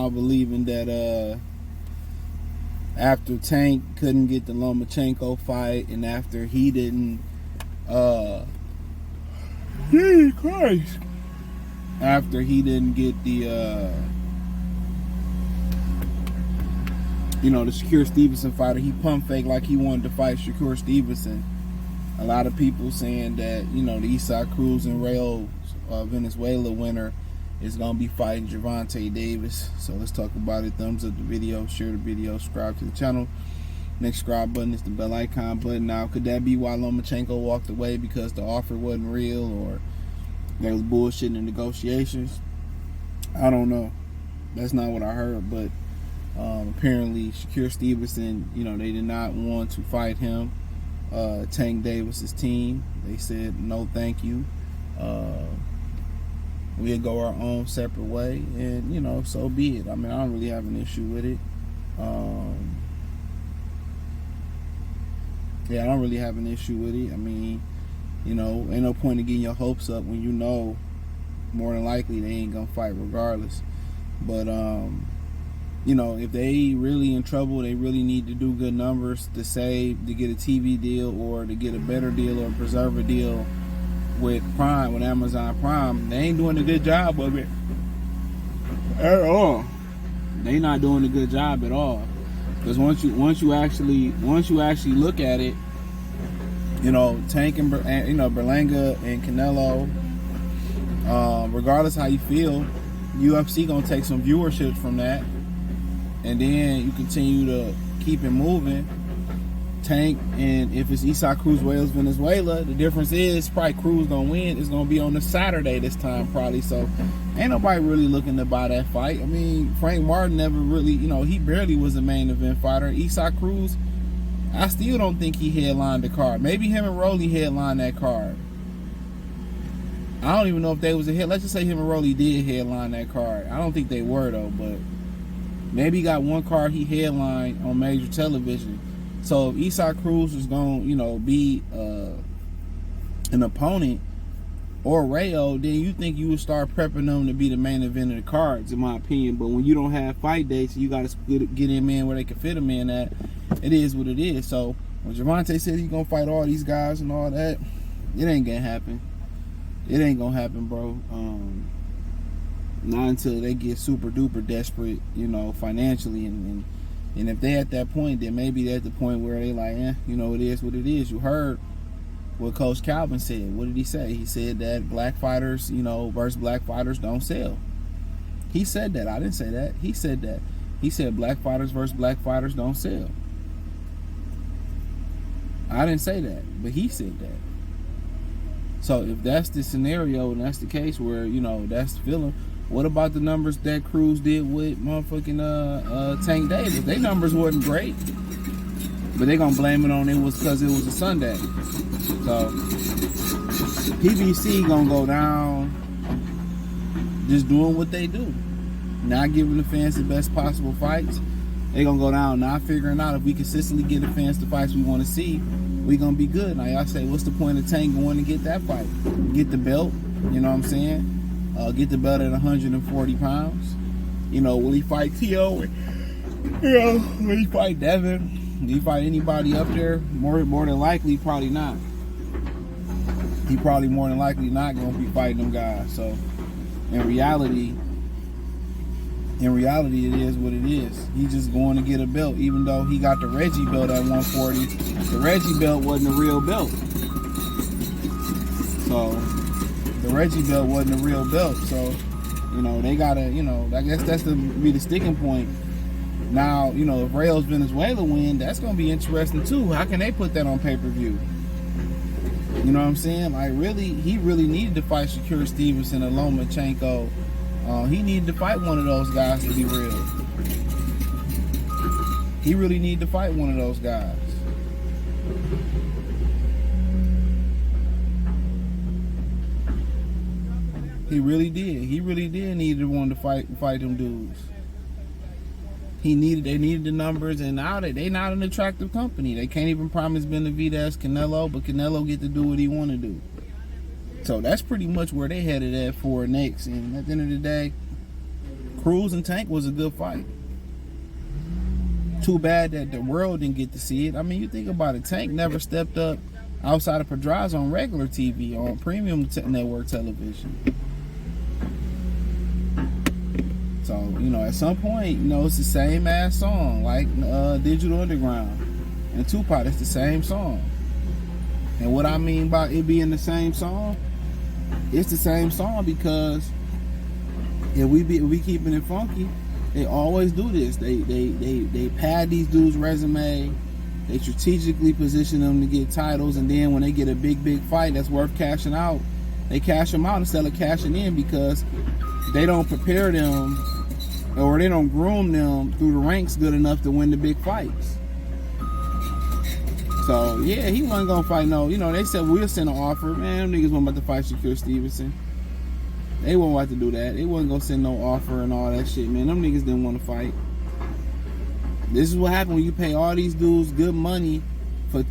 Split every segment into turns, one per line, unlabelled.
now believing that after Tank couldn't get the Lomachenko fight, and after he didn't, Jesus Christ, after he didn't get the, the Shakur Stevenson fighter, he pump faked like he wanted to fight Shakur Stevenson. A lot of people saying that, the Isaac Cruz and Rayo Venezuela winner is going to be fighting Gervonta Davis. So let's talk about it. Thumbs up the video, share the video, subscribe to the channel. Next subscribe button is the bell icon button. Now, could that be why Lomachenko walked away, because the offer wasn't real, or there was bullshit in the negotiations? I don't know. That's not what I heard, but apparently Shakur Stevenson, they did not want to fight him. Tank Davis's team, they said no thank you. We'll go our own separate way, and so be it. I mean, I don't really have an issue with it. I don't really have an issue with it. I mean, ain't no point in getting your hopes up when more than likely they ain't gonna fight regardless. But if they really in trouble, they really need to do good numbers to save, to get a TV deal, or to get a better deal, or preserve a deal with Prime, with Amazon Prime. They ain't doing a good job of it at all. They not doing a good job at all. Because once you actually look at it, Tank and Berlanga and Canelo, regardless how you feel, UFC gonna take some viewership from that, and then you continue to keep it moving. Tank, and if it's Isaac Cruz, Wales, Venezuela, the difference is probably Cruz gonna win. It's gonna be on a Saturday this time probably, so ain't nobody really looking to buy that fight. I mean, Frank Martin never really, he barely was a main event fighter. Isaac Cruz, I still don't think he headlined the card. Maybe him and Rolly headlined that card. I don't even know if they was a hit. Let's just say him and Rolly did headline that card. I don't think they were though, but maybe he got one card he headlined on major television. So if Isaac Cruz was going to, be an opponent, or Rayo, then you think you would start prepping them to be the main event of the cards, in my opinion. But when you don't have fight dates, you got to get him in where they can fit him in at. It is what it is. So when Gervonta said he's going to fight all these guys and all that, it ain't going to happen. It ain't going to happen, bro. Not until they get super duper desperate, financially, and if they at that point, then maybe they're at the point where they like, it is what it is. You heard what Coach Calvin said. What did he say? He said that black fighters, versus black fighters don't sell. He said that. I didn't say that. He said that. He said black fighters versus black fighters don't sell. I didn't say that, but he said that. So if that's the scenario, and that's the case where, that's the feeling, what about the numbers that Cruz did with motherfucking Tank Davis? Their numbers wasn't great, but they gonna blame it on it was because it was a Sunday. So PBC gonna go down just doing what they do, not giving the fans the best possible fights. They gonna go down not figuring out if we consistently get the fans the fights we want to see, we gonna be good. Now y'all say, what's the point of Tank going to get that fight? Get the belt, you know what I'm saying? Get the belt at 140 pounds. Will he fight T.O.? Will he fight Devin? Will he fight anybody up there? More than likely, probably not. He probably more than likely not going to be fighting them guys. So, in reality, it is what it is. He's just going to get a belt, even though he got the Reggie belt at 140. The Reggie belt wasn't a real belt. So the Reggie belt wasn't a real belt, so they gotta, I guess that's be the sticking point. Now, if Rayo's Venezuela win, that's gonna be interesting too. How can they put that on pay-per-view? You know what I'm saying? Like, really, he really needed to fight Shakur Stevenson or Lomachenko. He needed to fight one of those guys to be real. He really needed to fight one of those guys. He really did. He really did need to want to fight them dudes. They needed the numbers, and now they not an attractive company. They can't even promise Benavidez Canelo, but Canelo get to do what he want to do. So that's pretty much where they headed at for next. And at the end of the day, Cruz and Tank was a good fight. Too bad that the world didn't get to see it. I mean, you think about it. Tank never stepped up outside of Pedraza on regular TV, on premium network television. So, you know, at some point, you know, it's the same ass song, like Digital Underground and Tupac. It's the same song. And what I mean by it being the same song, it's the same song because if we keeping it funky, they always do this. They pad these dudes' resume. They strategically position them to get titles, and then when they get a big fight that's worth cashing out, they cash them out instead of cashing in because they don't prepare them or they don't groom them through the ranks good enough to win the big fights. So yeah, he wasn't gonna fight no. You know, they said we'll send an offer. Man, them niggas weren't about to fight Shakur Stevenson. They weren't about to do that. They wasn't gonna send no offer and all that shit, man. Them niggas didn't want to fight. This is what happened when you pay all these dudes good money for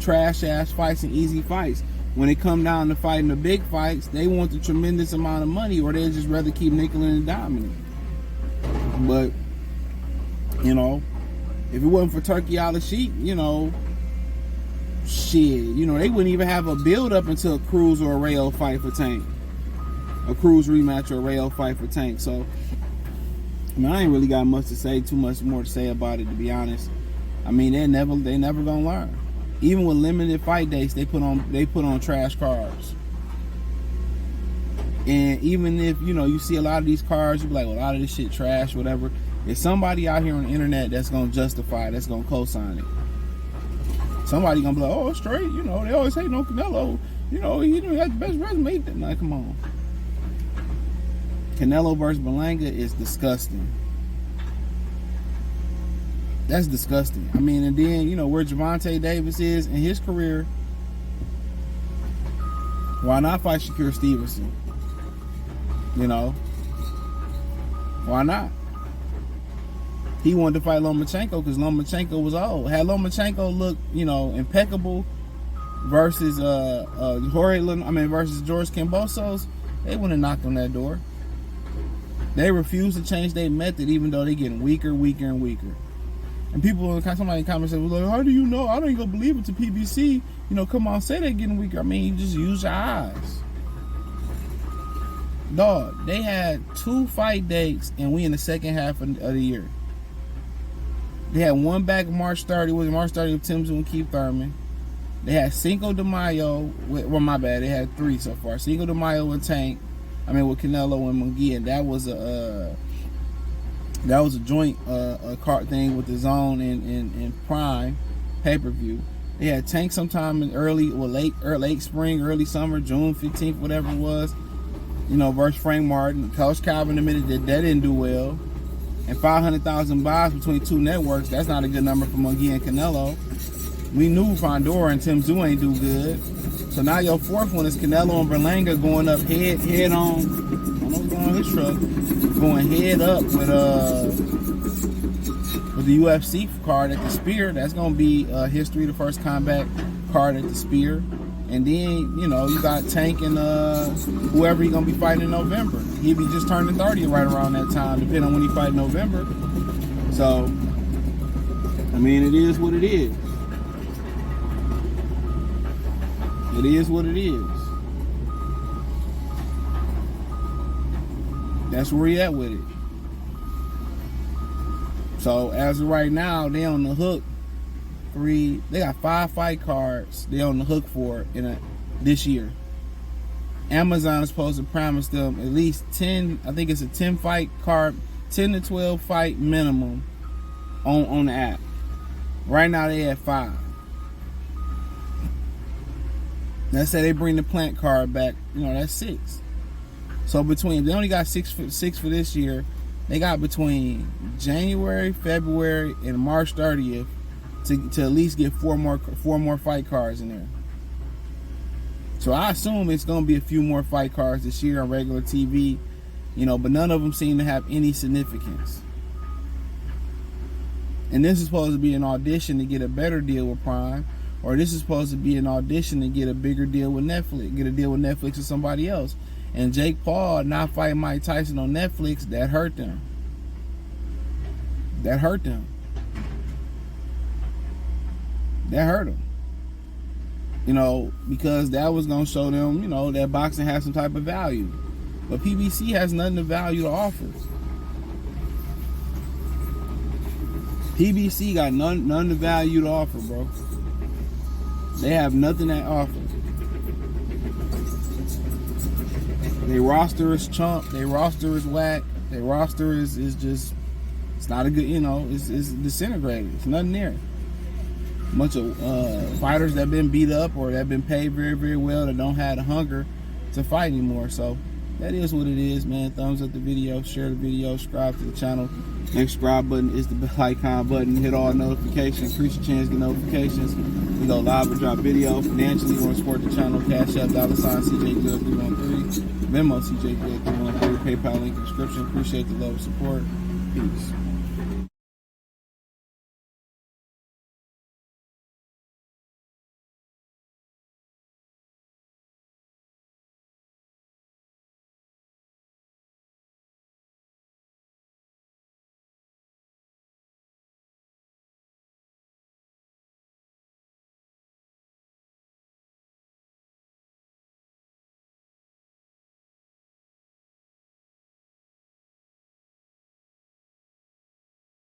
trash ass fights and easy fights. When it come down to fighting the big fights, they want the tremendous amount of money, or they'd just rather keep nickeling and diming. But you know, if it wasn't for Turkey Al-Sheikh, you know, shit, you know, they wouldn't even have a build up until a Cruz or a Rayo fight for Tank. A Cruz rematch or a Rayo fight for Tank. So I mean, I ain't really got much to say, too much more to say about it, to be honest. I mean, they never gonna learn. Even with limited fight dates, they put on trash cards. And even if, you know, you see a lot of these cards, you be like, well, a lot of this shit trash, whatever. There's somebody out here on the internet that's gonna justify it, that's gonna co-sign it. Somebody gonna be like, oh, straight, you know, they always hate on Canelo. You know, he didn't have the best resume. Like, come on. Canelo versus Berlanga is disgusting. That's disgusting. I mean, and then, you know, where Gervonta Davis is in his career, why not fight Shakur Stevenson? You know? Why not? He wanted to fight Lomachenko because Lomachenko was old. Had Lomachenko looked, you know, impeccable versus versus George Kambosos, they wouldn't have knocked on that door. They refuse to change their method even though they're getting weaker and weaker. And people, somebody in the comments said, well, like, how do you know? I don't even go believe it to PBC. You know, come on, say they're getting weaker. I mean, you just use your eyes. Dog, they had 2 fight dates and we in the second half of the year. They had one back March 30th. It was March 30th with Tim Tszyu and Keith Thurman. They had Cinco de Mayo. Well, my bad. They had 3 so far. Cinco de Mayo with Tank. With Canelo and Munguia. And that was a joint card thing with the Zone and Prime pay-per-view. They had Tank sometime in late spring, early summer, June 15th, whatever it was. You know, versus Frank Martin. Coach Calvin admitted that didn't do well. And 500,000 buys between 2 networks. That's not a good number for Munguia and Canelo. We knew Fondora and Tim Tszyu ain't do good. So now your 4th one is Canelo and Berlanga going up head on. I don't know what's going on this truck. Going head up with the UFC card at the Spear. That's going to be history, the first combat card at the Spear. And then, you know, you got Tank and whoever he's going to be fighting in November. He'll be just turning 30 right around that time, depending on when he fight in November. So, I mean, it is what it is. It is what it is. That's where he at with it. So as of right now, they on the hook. They got 5 fight cards they on the hook for this year. Amazon is supposed to promise them at least 10. I think it's a 10 fight card, 10 to 12 fight minimum on the app. Right now they at 5. Let's say they bring the Plant card back, you know, that's 6. So they only got 6 for this year. They got between January, February, and March 30th to at least get 4 more fight cards in there. So I assume it's going to be a few more fight cards this year on regular TV, you know, but none of them seem to have any significance. And this is supposed to be an audition to get a better deal with Prime. Or this is supposed to be an audition to get a bigger deal with Netflix. Get a deal with Netflix or somebody else. And Jake Paul not fighting Mike Tyson on Netflix, that hurt them. That hurt them. That hurt them. You know, because that was going to show them, you know, that boxing has some type of value. But PBC has nothing of value to offer. PBC got none of value to offer, bro. They have nothing to offer. Their roster is chump. Their roster is whack. Their roster is just, it's not a good, you know, it's disintegrated. It's nothing there. A bunch of fighters that been beat up or that been paid very, very well that don't have the hunger to fight anymore. So that is what it is, man. Thumbs up the video, share the video, subscribe to the channel. Next subscribe button is the bell icon button. Hit all notifications. Increase your chance to get notifications. We go live or drop video. Financially, you want to support the channel. Cash App, $CJ313. Venmo, CJ313. PayPal link in the description. Appreciate the love and support. Peace.